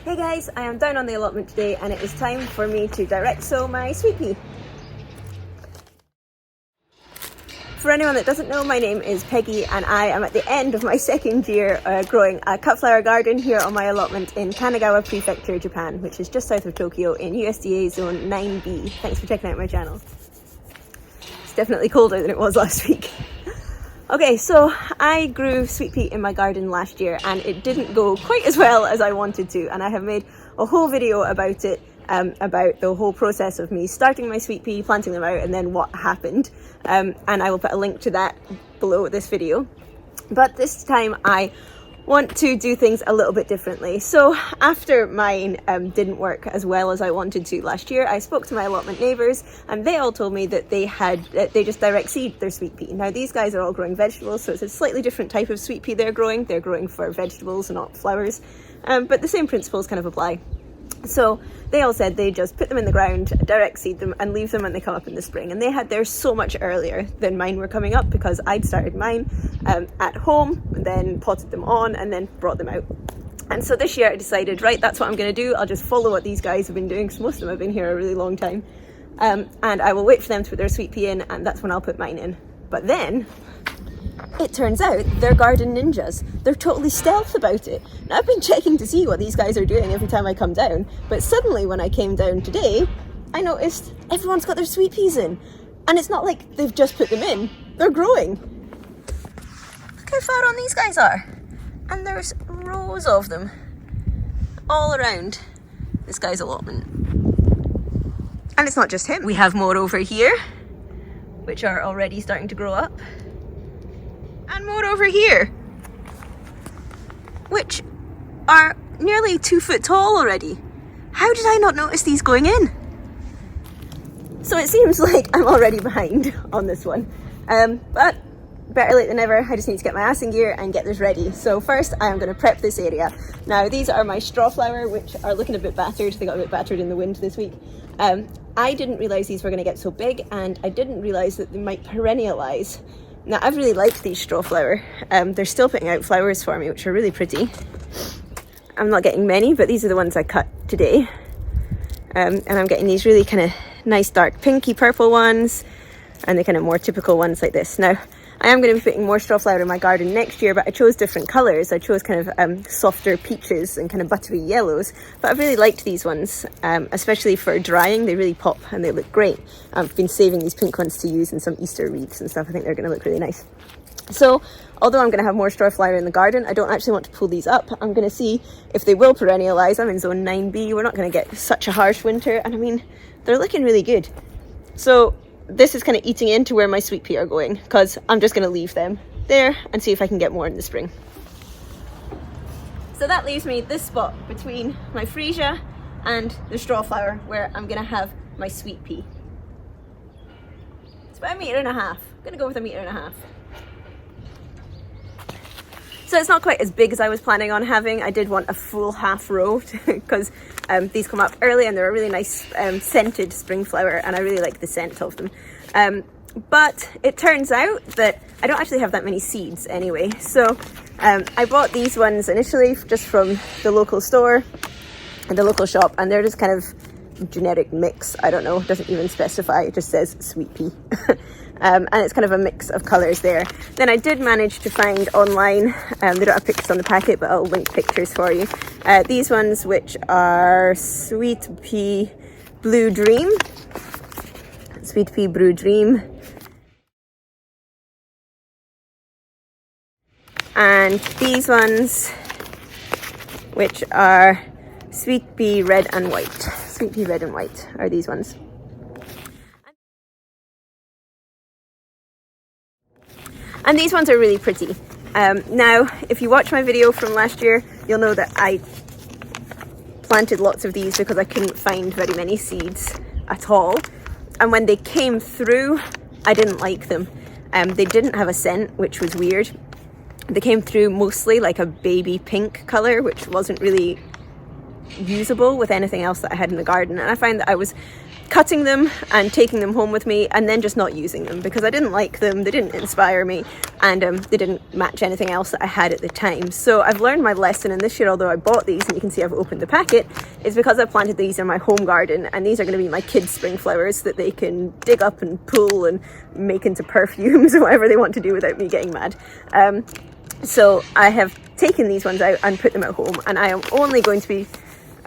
Hey guys, I am down on the allotment today and it is time for me to direct sow my sweet pea. For anyone that doesn't know, my name is Peggy and I am at the end of my second year growing a cut flower garden here on my allotment in Kanagawa Prefecture, Japan, which is just south of Tokyo in USDA Zone 9B. Thanks for checking out my channel. It's definitely colder than it was last week. Okay, so I grew sweet pea in my garden last year and it didn't go quite as well as I wanted to, and I have made a whole video about it, about the whole process of me starting my sweet pea, planting them out, and then what happened, and I will put a link to that below this video. But this time I want to do things a little bit differently. So after mine didn't work as well as I wanted to last year, I spoke to my allotment neighbours and they all told me that they just direct seed their sweet pea. Now these guys are all growing vegetables, so it's a slightly different type of sweet pea they're growing. They're growing for vegetables, not flowers, but the same principles kind of apply. So they all said they just put them in the ground, direct seed them, and leave them when they come up in the spring. And they had theirs so much earlier than mine were coming up because I'd started mine at home, then potted them on, and then brought them out. And so this year I decided, right, that's what I'm going to do. I'll just follow what these guys have been doing, because most of them have been here a really long time. And I will wait for them to put their sweet pea in, and that's when I'll put mine in. But then it turns out they're garden ninjas. They're totally stealth about it. Now, I've been checking to see what these guys are doing every time I come down, but suddenly when I came down today, I noticed everyone's got their sweet peas in. And it's not like they've just put them in, they're growing. Look how far on these guys are. And there's rows of them all around this guy's allotment. And it's not just him. We have more over here, which are already starting to grow up. And more over here, which are nearly 2 foot tall already. How did I not notice these going in? So it seems like I'm already behind on this one, but better late than never. I just need to get my ass in gear and get this ready. So first I am going to prep this area. Now these are my straw flower, which are looking a bit battered. They got a bit battered in the wind this week. I didn't realise these were going to get so big, and I didn't realise that they might perennialise. Now, I've really liked these straw flower. They're still putting out flowers for me, which are really pretty. I'm not getting many, but these are the ones I cut today. And I'm getting these really kind of nice dark pinky purple ones, and the kind of more typical ones like this. Now, I am going to be putting more straw flower in my garden next year, but I chose different colours. I chose kind of softer peaches and kind of buttery yellows, but I've really liked these ones, especially for drying. They really pop and they look great. I've been saving these pink ones to use in some Easter wreaths and stuff. I think they're going to look really nice. So, although I'm going to have more straw flower in the garden, I don't actually want to pull these up. I'm going to see if they will perennialise. I'm in zone 9B. We're not going to get such a harsh winter, and I mean, they're looking really good. So this is kind of eating into where my sweet pea are going, because I'm just going to leave them there and see if I can get more in the spring. So that leaves me this spot between my freesia and the straw flower where I'm going to have my sweet pea. It's about 1.5 meters. I'm going to go with 1.5 meters. So it's not quite as big as I was planning on having. I did want a full half row because these come up early and they're a really nice scented spring flower, and I really like the scent of them. But it turns out that I don't actually have that many seeds anyway. So I bought these ones initially just from the local store, the local shop, and they're just kind of generic mix. I don't know, it doesn't even specify, it just says sweet pea. And it's kind of a mix of colours there. Then I did manage to find online, they don't have pictures on the packet, but I'll link pictures for you. These ones, which are Sweet Pea Blue Dream. Sweet Pea Blue Dream. And these ones, which are Sweet Pea Red and White. Sweet Pea Red and White are these ones. And these ones are really pretty. Now, if you watch my video from last year, you'll know that I planted lots of these because I couldn't find very many seeds at all. And when they came through, I didn't like them. They didn't have a scent, which was weird. They came through mostly like a baby pink colour, which wasn't really usable with anything else that I had in the garden. And I found that I was cutting them and taking them home with me and then just not using them because I didn't like them, they didn't inspire me, and they didn't match anything else that I had at the time. So I've learned my lesson, and this year, although I bought these, and you can see I've opened the packet, is because I planted these in my home garden, and these are going to be my kids' spring flowers that they can dig up and pull and make into perfumes or whatever they want to do without me getting mad. So I have taken these ones out and put them at home, and I am only going to be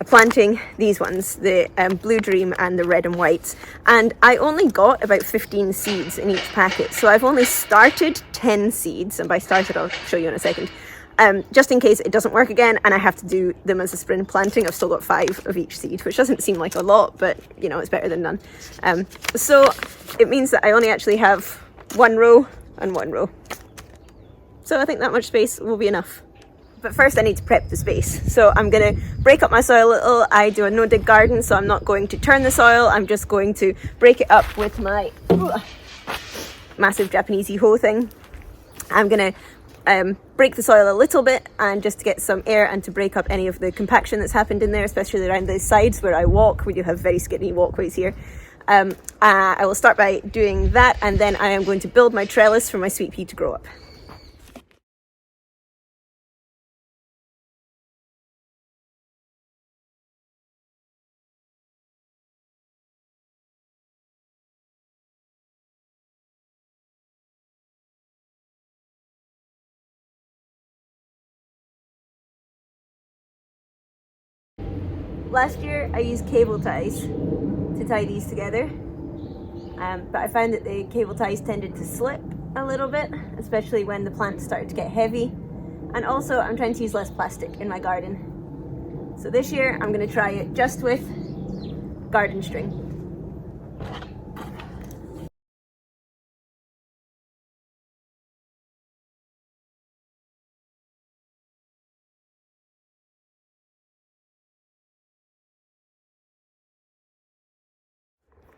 planting these ones, the Blue Dream and the red and whites, and I only got about 15 seeds in each packet, so I've only started 10 seeds, and by started I'll show you in a second, just in case it doesn't work again and I have to do them as a spring planting. I've still got 5 of each seed, which doesn't seem like a lot, but you know, it's better than none. So it means that I only actually have 1 row and 1 row, so I think that much space will be enough. But first I need to prep the space. So I'm going to break up my soil a little. I do a no-dig garden, so I'm not going to turn the soil. I'm just going to break it up with my massive Japanesey hoe thing. I'm going to break the soil a little bit, and just to get some air and to break up any of the compaction that's happened in there, especially around the sides where I walk. We do have very skinny walkways here. I will start by doing that, and then I am going to build my trellis for my sweet pea to grow up. Last year I used cable ties to tie these together, but I found that the cable ties tended to slip a little bit, especially when the plants started to get heavy, and also I'm trying to use less plastic in my garden. So this year I'm going to try it just with garden string.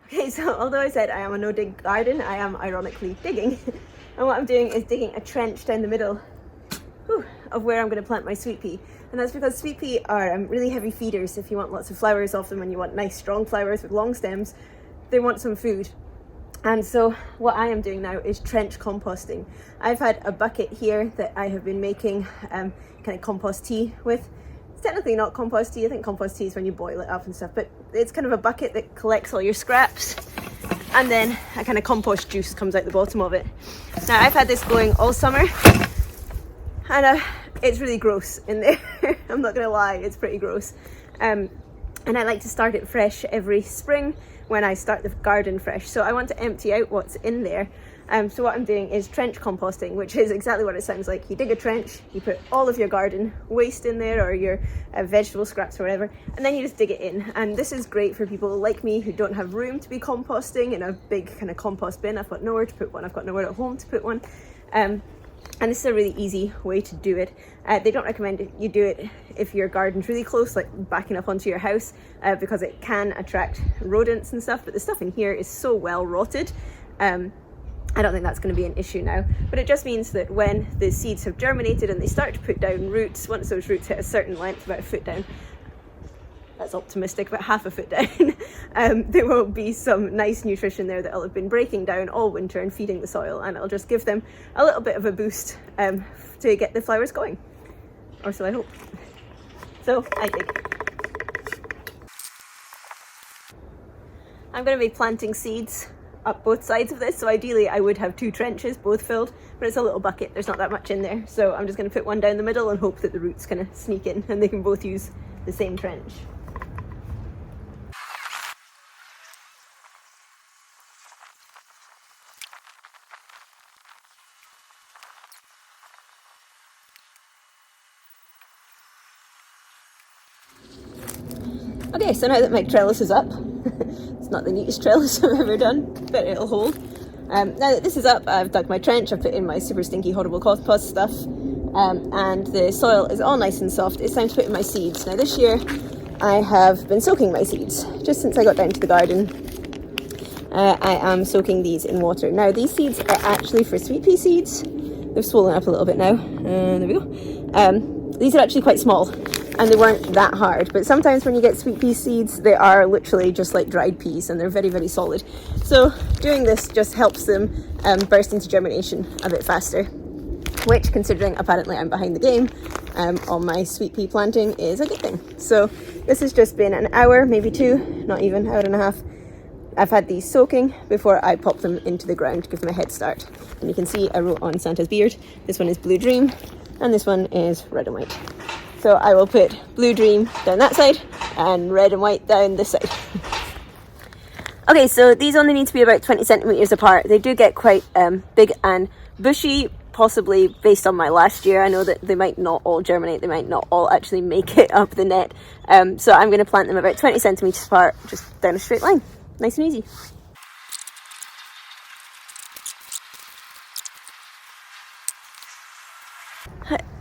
Okay, so although I said I am a no-dig garden, I am ironically digging. And what I'm doing is digging a trench down the middle of where I'm going to plant my sweet pea. And that's because sweet pea are really heavy feeders. If you want lots of flowers off them and you want nice strong flowers with long stems, they want some food. And so what I am doing now is trench composting. I've had a bucket here that I have been making kind of compost tea with. Technically not compost tea. I think compost tea is when you boil it up and stuff, but it's kind of a bucket that collects all your scraps, and then a kind of compost juice comes out the bottom of it. Now I've had this going all summer, and it's really gross in there. I'm not gonna lie, it's pretty gross. And I like to start it fresh every spring when I start the garden fresh. So I want to empty out what's in there. So what I'm doing is trench composting, which is exactly what it sounds like. You dig a trench, you put all of your garden waste in there, or your vegetable scraps or whatever, and then you just dig it in. And this is great for people like me who don't have room to be composting in a big kind of compost bin. I've got nowhere to put one, I've got nowhere at home to put one. And this is a really easy way to do it. They don't recommend you do it if your garden's really close, like backing up onto your house, because it can attract rodents and stuff, but the stuff in here is so well rotted. I don't think that's going to be an issue now, but it just means that when the seeds have germinated and they start to put down roots, once those roots hit a certain length, about a foot down, that's optimistic, about half a foot down, there will be some nice nutrition there that will have been breaking down all winter and feeding the soil, and it'll just give them a little bit of a boost to get the flowers going, or so I hope. So I dig. I'm going to be planting seeds up both sides of this, so ideally I would have 2 trenches both filled, but it's a little bucket, there's not that much in there, so I'm just going to put one down the middle and hope that the roots kind of sneak in and they can both use the same trench. Okay, so now that my trellis is up, it's not the neatest trellis I've ever done, but it'll hold. Now that this is up, I've dug my trench, I've put in my super stinky horrible compost stuff, and the soil is all nice and soft. It's time to put in my seeds. Now this year I have been soaking my seeds, just since I got down to the garden. I am soaking these in water. Now these seeds are actually for sweet pea seeds. They've swollen up a little bit now, there we go. These are actually quite small, and they weren't that hard. But sometimes when you get sweet pea seeds, they are literally just like dried peas, and they're very, very solid. So doing this just helps them burst into germination a bit faster, which, considering apparently I'm behind the game on my sweet pea planting, is a good thing. So this has just been an hour, maybe two, not even, hour and a half. I've had these soaking before I pop them into the ground to give them a head start. And you can see I wrote on Santa's beard, this one is Blue Dream, and this one is Red and White. So I will put Blue Dream down that side and Red and White down this side. Okay, so these only need to be about 20 centimetres apart. They do get quite big and bushy, possibly based on my last year. I know that they might not all germinate, they might not all actually make it up the net. So I'm going to plant them about 20 centimetres apart, just down a straight line. Nice and easy.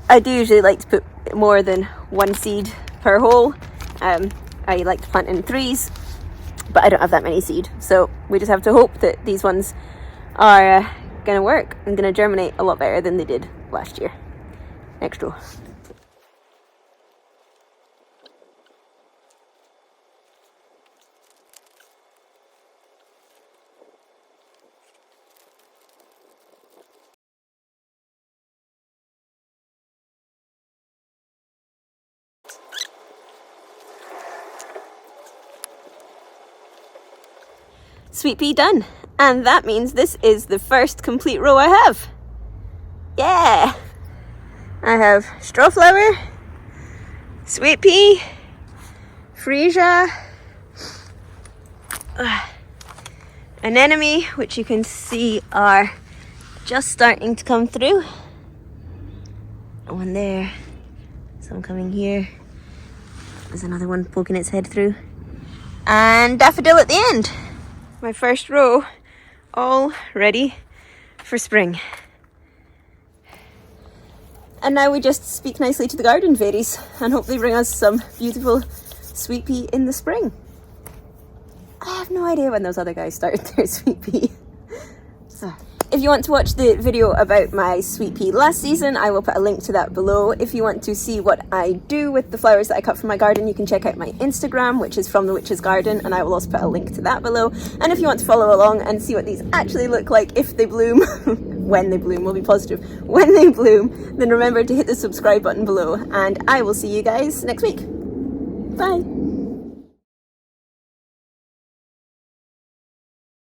I do usually like to put more than one seed per hole. I like to plant in threes, but I don't have that many seed. So we just have to hope that these ones are going to work and going to germinate a lot better than they did last year. Next row. Sweet pea done, and that means this is the first complete row I have. Yeah, I have strawflower, sweet pea, freesia, anemone, which you can see are just starting to come through. One there, some coming here. There's another one poking its head through, and daffodil at the end. My first row, all ready for spring. And now we just speak nicely to the garden fairies and hope they bring us some beautiful sweet pea in the spring. I have no idea when those other guys started their sweet pea. So, if you want to watch the video about my sweet pea last season, I will put a link to that below. If you want to see what I do with the flowers that I cut from my garden, you can check out my Instagram, which is From the Witch's Garden, and I will also put a link to that below. And if you want to follow along and see what these actually look like if they bloom, when they bloom, we'll be positive, when they bloom, then remember to hit the subscribe button below, and I will see you guys next week. Bye!